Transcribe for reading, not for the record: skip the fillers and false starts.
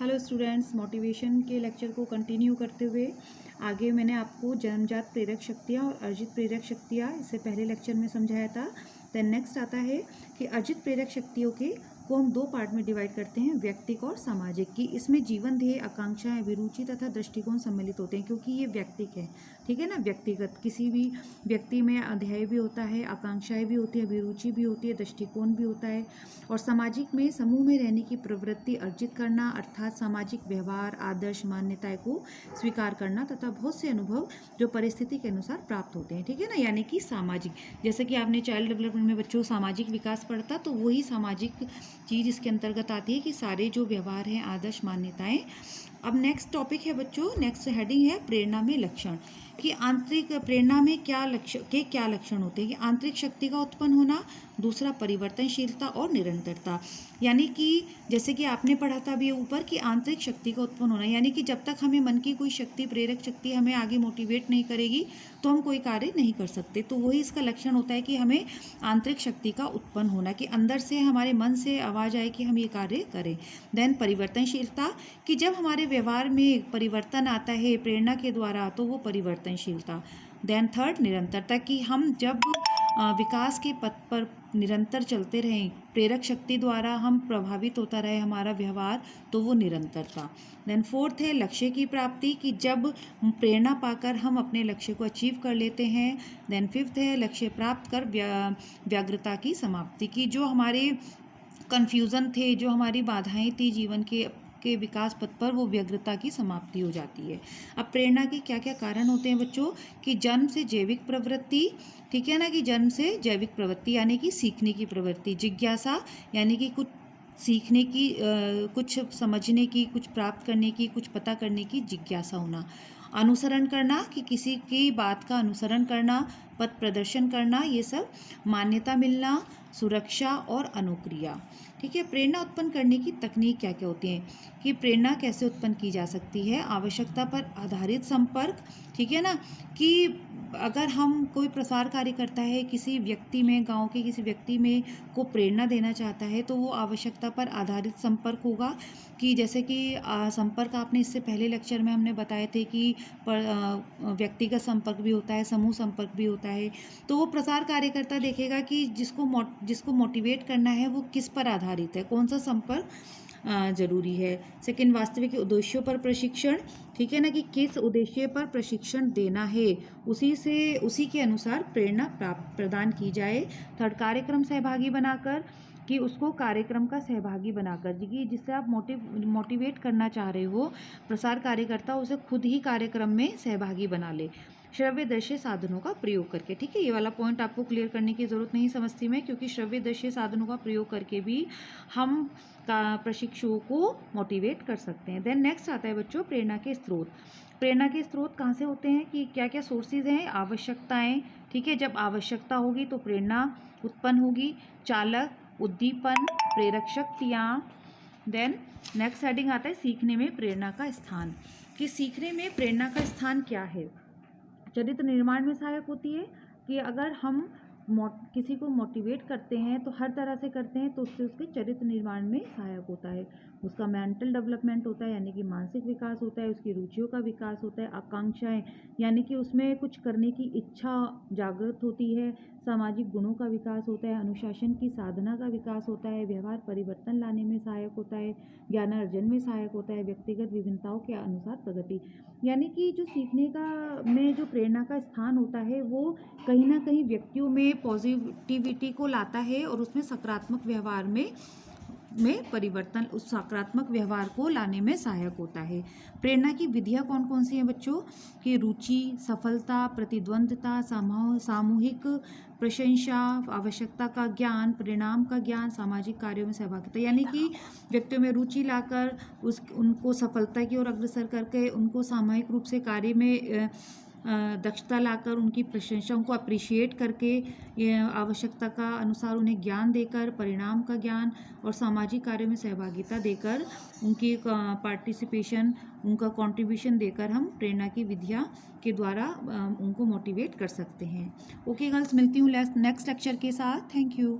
Hello students, motivation के lecture को continue करते हुए आगे मैंने आपको जन्मजात प्रेरक शक्तियाँ और अर्जित प्रेरक शक्तियाँ इससे पहले लेक्चर में समझाया था। देन नेक्स्ट आता है कि अर्जित प्रेरक शक्तियों को हम दो पार्ट में डिवाइड करते हैं, व्यक्तिक और सामाजिक की। इसमें जीवन ध्येय, आकांक्षाएं, अभिरुचि तथा दृष्टिकोण सम्मिलित होते हैं, क्योंकि ये व्यक्तिक है। ठीक है ना। व्यक्तिगत किसी भी व्यक्ति में ध्येय भी होता है, आकांक्षाएं भी होती है, अभिरुचि भी होती है, दृष्टिकोण भी होता है। और सामाजिक में समूह में रहने की प्रवृत्ति अर्जित करना, अर्थात सामाजिक व्यवहार, आदर्श, मान्यताएं को स्वीकार करना तथा बहुत से अनुभव जो परिस्थिति के अनुसार प्राप्त होते हैं। ठीक है ना। यानी कि सामाजिक, जैसे कि आपने चाइल्ड डेवलपमेंट में बच्चों सामाजिक विकास पढ़ता, तो वही सामाजिक चीज़ इसके अंतर्गत आती है कि सारे जो व्यवहार हैं, आदर्श, मान्यताएं। अब नेक्स्ट टॉपिक है बच्चों, नेक्स्ट हेडिंग है प्रेरणा में लक्षण, कि आंतरिक प्रेरणा में क्या लक्षण होते हैं। कि आंतरिक शक्ति का उत्पन्न होना, दूसरा परिवर्तनशीलता और निरंतरता। यानी कि जैसे कि आपने पढ़ा था अभी ऊपर कि आंतरिक शक्ति का उत्पन्न होना, यानी कि जब तक हमें मन की कोई शक्ति, प्रेरक शक्ति हमें आगे मोटिवेट नहीं करेगी तो हम कोई कार्य नहीं कर सकते। तो वही इसका लक्षण होता है कि हमें आंतरिक शक्ति का उत्पन्न होना, कि अंदर से हमारे मन से आवाज़ आए कि हम ये कार्य करें। देन परिवर्तनशीलता, कि जब हमारे व्यवहार में परिवर्तन आता है प्रेरणा के द्वारा, तो वो परिवर्तनशीलता। देन थर्ड निरंतरता, कि हम जब विकास के पथ पर निरंतर चलते रहें, प्रेरक शक्ति द्वारा हम प्रभावित होता रहे हमारा व्यवहार, तो वो निरंतरता। देन फोर्थ है लक्ष्य की प्राप्ति, कि जब प्रेरणा पाकर हम अपने लक्ष्य को अचीव कर लेते हैं। देन फिफ्थ है लक्ष्य प्राप्त कर व्यग्रता की समाप्ति, की जो हमारे कन्फ्यूज़न थे, जो हमारी बाधाएं थी जीवन के विकास पथ पर, वो व्यग्रता की समाप्ति हो जाती है। अब प्रेरणा के क्या क्या कारण होते हैं बच्चों, कि जन्म से जैविक प्रवृत्ति, ठीक है ना, कि जन्म से जैविक प्रवृत्ति यानी कि सीखने की प्रवृत्ति। जिज्ञासा, यानी कि कुछ सीखने की, कुछ समझने की, कुछ प्राप्त करने की, कुछ पता करने की जिज्ञासा होना। अनुसरण करना, कि किसी की बात का अनुसरण करना, पथ प्रदर्शन करना, ये सब। मान्यता मिलना, सुरक्षा और अनुक्रिया। ठीक है। प्रेरणा उत्पन्न करने की तकनीक क्या क्या होती है, कि प्रेरणा कैसे उत्पन्न की जा सकती है। आवश्यकता पर आधारित संपर्क, ठीक है ना, कि अगर हम कोई प्रसार कार्य करता है किसी व्यक्ति में, गांव के किसी व्यक्ति में को प्रेरणा देना चाहता है, तो वो आवश्यकता पर आधारित संपर्क होगा। कि जैसे कि संपर्क आपने इससे पहले लेक्चर में हमने बताए थे कि व्यक्तिगत संपर्क भी होता है, समूह संपर्क भी होता है। तो वो प्रसार कार्यकर्ता देखेगा कि जिसको मोटिवेट करना है वो किस पर आधारित है, कौन सा संपर्क जरूरी है। सेकंड, वास्तविक उद्देश्यों पर प्रशिक्षण, ठीक है ना, कि किस उद्देश्य पर प्रशिक्षण देना है, उसी के अनुसार प्रेरणा प्रदान की जाए। थर्ड, कार्यक्रम सहभागी बनाकर, कि उसको कार्यक्रम का सहभागी बनाकर, कि जिससे आप मोटिवेट करना चाह रहे हो प्रसार कार्यकर्ता, उसे खुद ही कार्यक्रम में सहभागी बना ले। श्रव्य दृश्य साधनों का प्रयोग करके, ठीक है, ये वाला पॉइंट आपको क्लियर करने की ज़रूरत नहीं समझती मैं, क्योंकि श्रव्य दृश्य साधनों का प्रयोग करके भी हम प्रशिक्षुओं को मोटिवेट कर सकते हैं। देन नेक्स्ट आता है बच्चों प्रेरणा के स्रोत। प्रेरणा के स्रोत कहाँ से होते हैं, कि क्या क्या सोर्सेज हैं। आवश्यकताएं, ठीक है, जब आवश्यकता होगी तो प्रेरणा उत्पन्न होगी। चालक, उद्दीपन, प्रेरक शक्तियाँ। देन नेक्स्ट हेडिंग आता है सीखने में प्रेरणा का स्थान, कि सीखने में प्रेरणा का स्थान क्या है। चरित्र निर्माण में सहायक होती है, कि अगर हम किसी को मोटिवेट करते हैं तो हर तरह से करते हैं, तो उससे उसके चरित्र निर्माण में सहायक होता है। उसका मेंटल डेवलपमेंट होता है, यानी कि मानसिक विकास होता है। उसकी रुचियों का विकास होता है। आकांक्षाएं, यानी कि उसमें कुछ करने की इच्छा जागृत होती है। सामाजिक गुणों का विकास होता है। अनुशासन की साधना का विकास होता है। व्यवहार परिवर्तन लाने में सहायक होता है। ज्ञानार्जन में सहायक होता है। व्यक्तिगत विभिन्नताओं के अनुसार प्रगति, यानी कि जो सीखने का में जो प्रेरणा का स्थान होता है, वो कहीं ना कहीं व्यक्तियों में पॉजिटिविटी को लाता है और उसमें सकारात्मक व्यवहार में परिवर्तन, उस सकारात्मक व्यवहार को लाने में सहायक होता है। प्रेरणा की विधियां कौन कौन सी हैं बच्चों, कि रुचि, सफलता, प्रतिद्वंद्विता, सामूहिक प्रशंसा, आवश्यकता का ज्ञान, परिणाम का ज्ञान, सामाजिक कार्यों में सहभागिता, यानी कि व्यक्तियों में रुचि लाकर उनको सफलता की ओर अग्रसर करके, उनको सामूहिक रूप से कार्य में दक्षता लाकर, उनकी प्रशंसा, उनको अप्रिशिएट करके, आवश्यकता का अनुसार उन्हें ज्ञान देकर, परिणाम का ज्ञान और सामाजिक कार्यों में सहभागिता देकर, उनकी पार्टिसिपेशन, उनका कंट्रीब्यूशन देकर हम प्रेरणा की विधियां के द्वारा उनको मोटिवेट कर सकते हैं। ओके गर्ल्स, मिलती हूँ नेक्स्ट लेक्चर के साथ। Thank you.